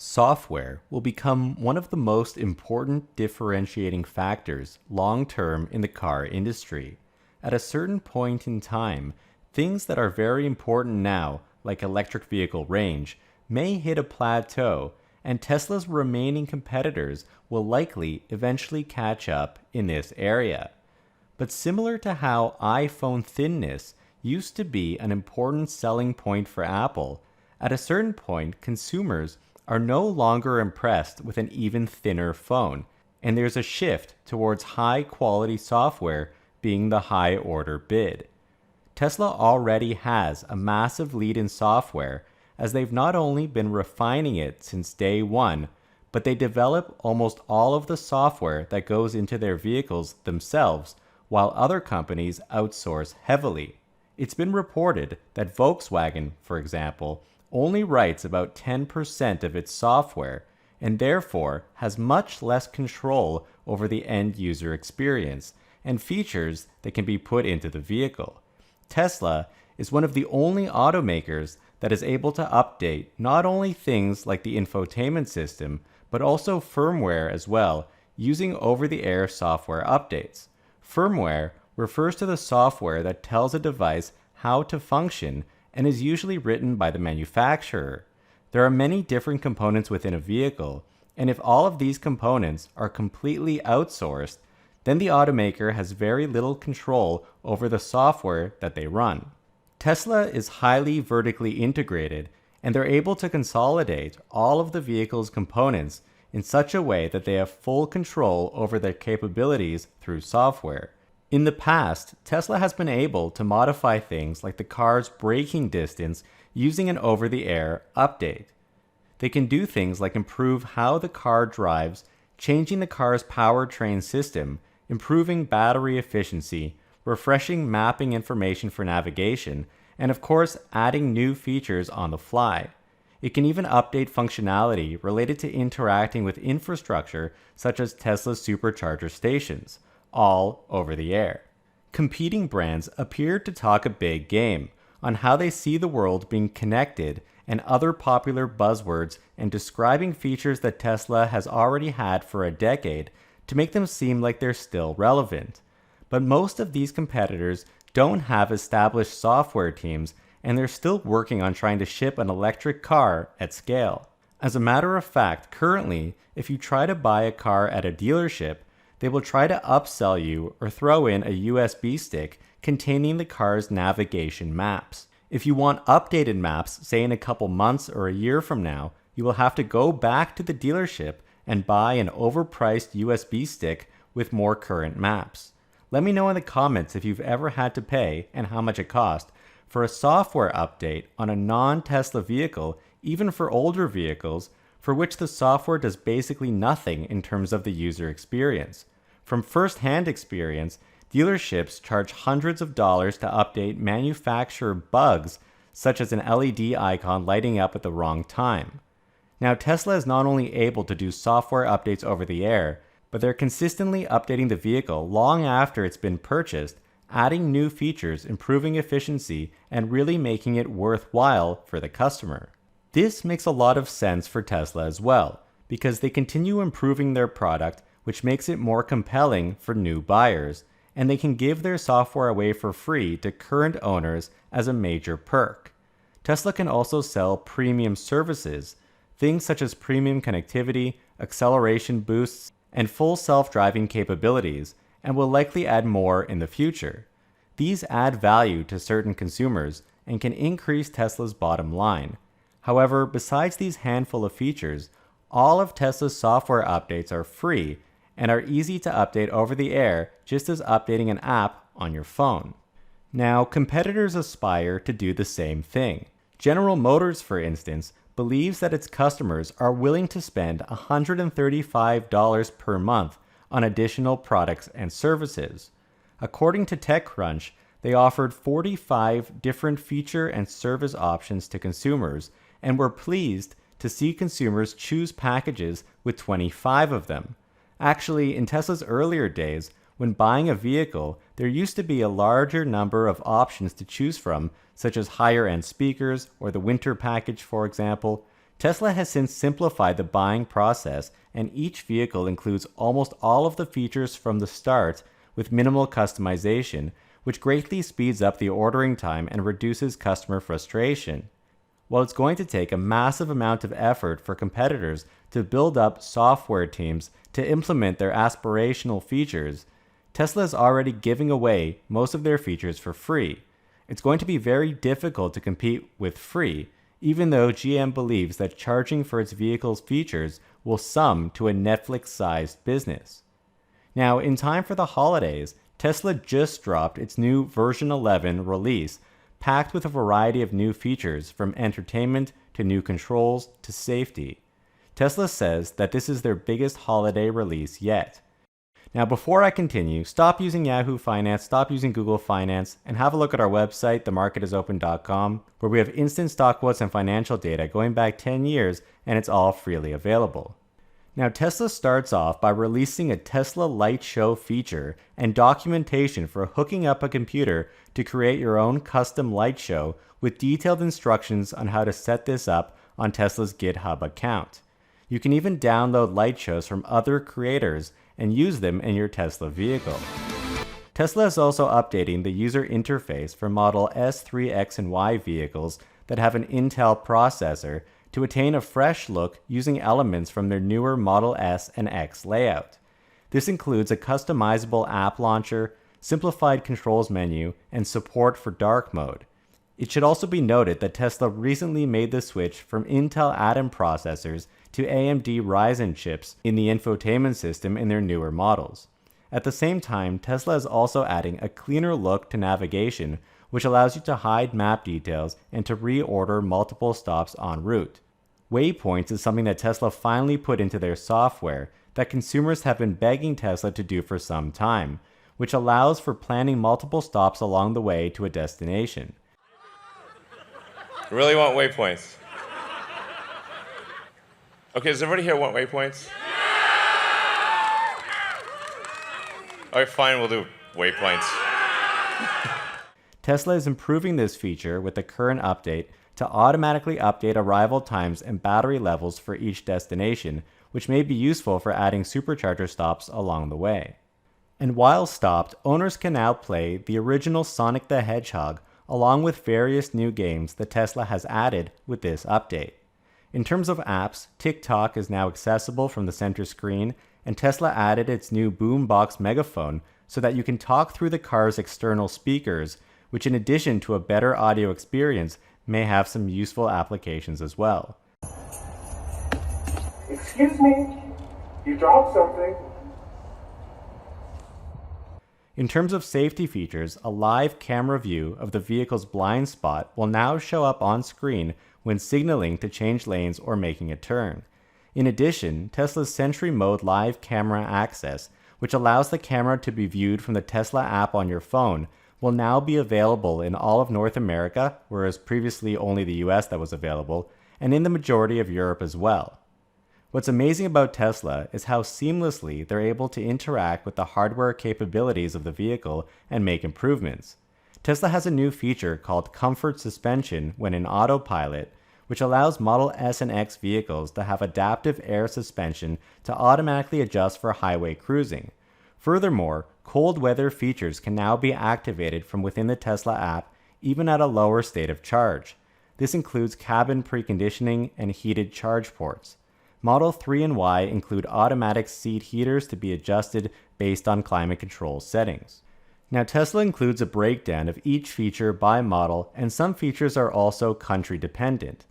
Software will become one of the most important differentiating factors long-term in the car industry. At a certain point in time, things that are very important now, like electric vehicle range, may hit a plateau, and Tesla's remaining competitors will likely eventually catch up in this area. But similar to how iPhone thinness used to be an important selling point for Apple, at a certain point consumers are no longer impressed with an even thinner phone, and there's a shift towards high-quality software being the high-order bid. Tesla already has a massive lead in software, as they've not only been refining it since day one, but they develop almost all of the software that goes into their vehicles themselves, while other companies outsource heavily. It's been reported that Volkswagen, for example, only writes about 10% of its software, and therefore has much less control over the end user experience and features that can be put into the vehicle. Tesla is one of the only automakers that is able to update not only things like the infotainment system, but also firmware as well, using over-the-air software updates. Firmware refers to the software that tells a device how to function and is usually written by the manufacturer. There are many different components within a vehicle, and if all of these components are completely outsourced, then the automaker has very little control over the software that they run. Tesla is highly vertically integrated, and they're able to consolidate all of the vehicle's components in such a way that they have full control over their capabilities through software. In the past, Tesla has been able to modify things like the car's braking distance using an over-the-air update. They can do things like improve how the car drives, changing the car's powertrain system, improving battery efficiency, refreshing mapping information for navigation, and of course, adding new features on the fly. It can even update functionality related to interacting with infrastructure such as Tesla's supercharger stations, all over the air. Competing brands appear to talk a big game on how they see the world being connected and other popular buzzwords and describing features that Tesla has already had for a decade to make them seem like they're still relevant. But most of these competitors don't have established software teams, and they're still working on trying to ship an electric car at scale. As a matter of fact, currently, if you try to buy a car at a dealership, they will try to upsell you or throw in a USB stick containing the car's navigation maps. If you want updated maps, say in a couple months or a year from now, you will have to go back to the dealership and buy an overpriced USB stick with more current maps. Let me know in the comments if you've ever had to pay, and how much it cost, for a software update on a non-Tesla vehicle, even for older vehicles, for which the software does basically nothing in terms of the user experience. From first-hand experience, dealerships charge hundreds of dollars to update manufacturer bugs, such as an LED icon lighting up at the wrong time. Now, Tesla is not only able to do software updates over the air, but they're consistently updating the vehicle long after it's been purchased, adding new features, improving efficiency, and really making it worthwhile for the customer. This makes a lot of sense for Tesla as well, because they continue improving their product, which makes it more compelling for new buyers, and they can give their software away for free to current owners as a major perk. Tesla can also sell premium services, things such as premium connectivity, acceleration boosts, and full self-driving capabilities, and will likely add more in the future. These add value to certain consumers and can increase Tesla's bottom line. However, besides these handful of features, all of Tesla's software updates are free and are easy to update over the air, just as updating an app on your phone. Now, competitors aspire to do the same thing. General Motors, for instance, believes that its customers are willing to spend $135 per month on additional products and services. According to TechCrunch, they offered 45 different feature and service options to consumers and were pleased to see consumers choose packages with 25 of them. Actually, in Tesla's earlier days, when buying a vehicle, there used to be a larger number of options to choose from, such as higher-end speakers or the winter package, for example. Tesla has since simplified the buying process, and each vehicle includes almost all of the features from the start with minimal customization, which greatly speeds up the ordering time and reduces customer frustration. While it's going to take a massive amount of effort for competitors to build up software teams to implement their aspirational features, Tesla is already giving away most of their features for free. It's going to be very difficult to compete with free, even though GM believes that charging for its vehicle's features will sum to a Netflix-sized business. Now, in time for the holidays, Tesla just dropped its new version 11 release, packed with a variety of new features from entertainment to new controls to safety. Tesla says that this is their biggest holiday release yet. Now, before I continue, stop using Yahoo Finance, stop using Google Finance, and have a look at our website, themarketisopen.com, where we have instant stock quotes and financial data going back 10 years, and it's all freely available. Now, Tesla starts off by releasing a Tesla Light Show feature and documentation for hooking up a computer to create your own custom light show with detailed instructions on how to set this up on Tesla's GitHub account. You can even download light shows from other creators and use them in your Tesla vehicle. Tesla is also updating the user interface for Model S, 3, X, and Y vehicles that have an Intel processor to attain a fresh look using elements from their newer Model S and X layout. This includes a customizable app launcher, simplified controls menu, and support for dark mode. It should also be noted that Tesla recently made the switch from Intel Atom processors to AMD Ryzen chips in the infotainment system in their newer models. At the same time, Tesla is also adding a cleaner look to navigation, which allows you to hide map details and to reorder multiple stops en route. Waypoints is something that Tesla finally put into their software that consumers have been begging Tesla to do for some time, which allows for planning multiple stops along the way to a destination. Really want waypoints? Okay, does everybody here want waypoints? All right, fine, we'll do waypoints. Tesla is improving this feature with the current update to automatically update arrival times and battery levels for each destination, which may be useful for adding supercharger stops along the way. And while stopped, owners can now play the original Sonic the Hedgehog along with various new games that Tesla has added with this update. In terms of apps, TikTok is now accessible from the center screen, and Tesla added its new boombox megaphone so that you can talk through the car's external speakers, which in addition to a better audio experience may have some useful applications as well. Excuse me, you dropped something. In terms of safety features, a live camera view of the vehicle's blind spot will now show up on screen when signaling to change lanes or making a turn. In addition, Tesla's Sentry Mode live camera access, which allows the camera to be viewed from the Tesla app on your phone, will now be available in all of North America, whereas previously only the US that was available, and in the majority of Europe as well. What's amazing about Tesla is how seamlessly they're able to interact with the hardware capabilities of the vehicle and make improvements. Tesla has a new feature called Comfort Suspension when in autopilot, which allows Model S and X vehicles to have adaptive air suspension to automatically adjust for highway cruising. Furthermore, cold weather features can now be activated from within the Tesla app, even at a lower state of charge. This includes cabin preconditioning and heated charge ports. Model 3 and Y include automatic seat heaters to be adjusted based on climate control settings. Now, Tesla includes a breakdown of each feature by model, and some features are also country dependent.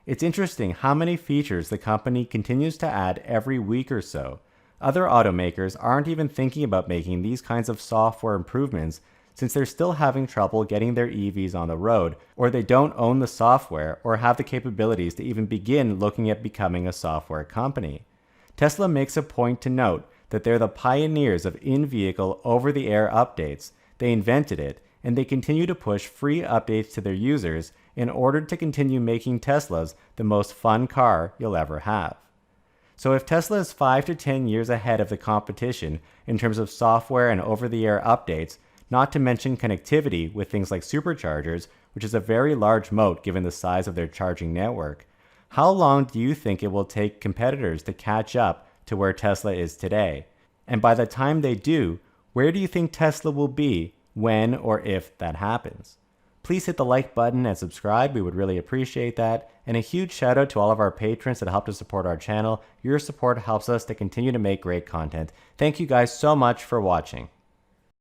It's interesting how many features the company continues to add every week or so. Other automakers aren't even thinking about making these kinds of software improvements since they're still having trouble getting their EVs on the road, or they don't own the software or have the capabilities to even begin looking at becoming a software company. Tesla makes a point to note that they're the pioneers of in-vehicle over-the-air updates. They invented it, and they continue to push free updates to their users in order to continue making Teslas the most fun car you'll ever have. So if Tesla is 5 to 10 years ahead of the competition in terms of software and over-the-air updates, not to mention connectivity with things like superchargers, which is a very large moat given the size of their charging network, How long do you think it will take competitors to catch up to where Tesla is today? And by the time they do, where do you think Tesla will be when or if that happens? Please hit the like button and subscribe. We would really appreciate that. And a huge shout out to all of our patrons that help to support our channel. Your support helps us to continue to make great content. Thank you guys so much for watching.